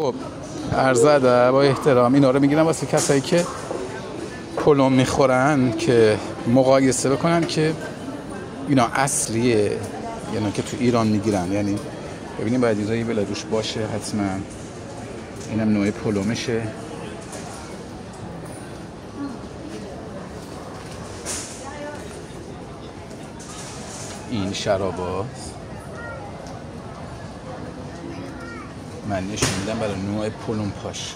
خب عرض ادب با احترام اینا رو میگیرم واسه کسایی که پلم میخورن که مقایسه بکنن که اینا اصلیه یعنی که تو ایران میگیرن. یعنی ببینیم باید ایزایی بلا روش باشه حتما. اینم نوع پلمشه. این شرابات من نشون میدم برای نوع پلم پاش.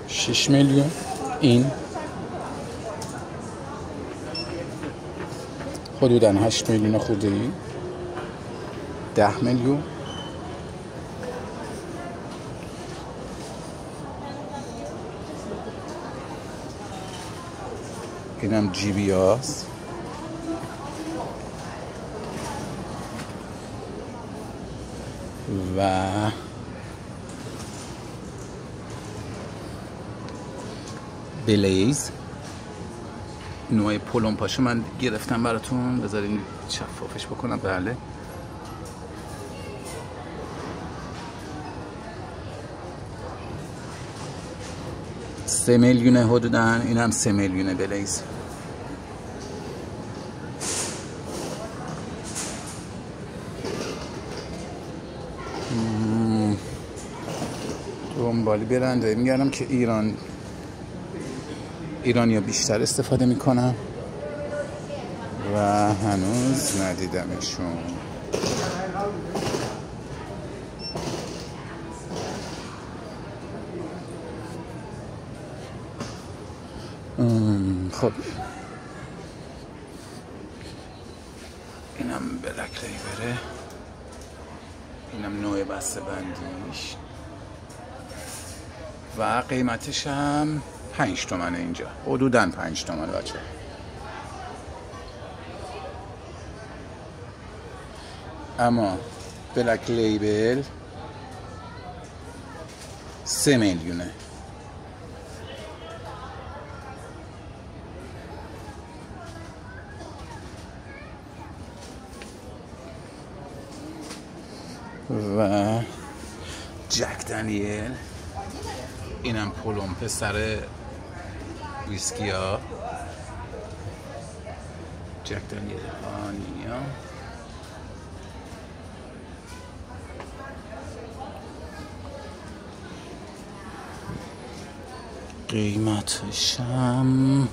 شش میلیون این حدوداً 8 میلیون خورده ای 10 میلیون اینم جی بی هاست و بلیز نوع پلم پاشو من گرفتم براتون. بذارین شفافش بکنم. بله سه میلیونه حدوداً. اینم 3 میلیونه بلیز. دنبالی برنده میگردم که ایرانیا بیشتر استفاده میکنم و هنوز ندیدمشون. خب اینم بلک لیبره. اینم نوع بسته بندیش و قیمتش هم 5 تومنه. اینجا حدوداً 5 تومنه بچه. اما بلک لیبل 3 میلیونه. و جک دنیل اینم پلم پسر ویسکی ها. جک دنیل آنیا قیمتش هم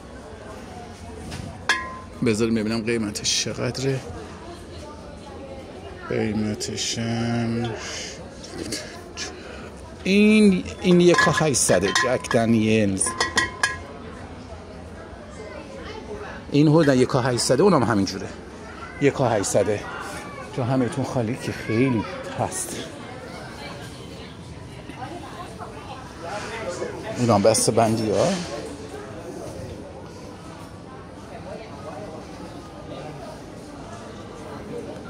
بذاریم ببینم قیمتش چقدره. قیمتش هم این 1,800 جک دنیلز. این حدودا 1,800. اونم همینجوره 1,800. تو همه‌تون خالی که خیلی هست. اینم بسته بندی ها.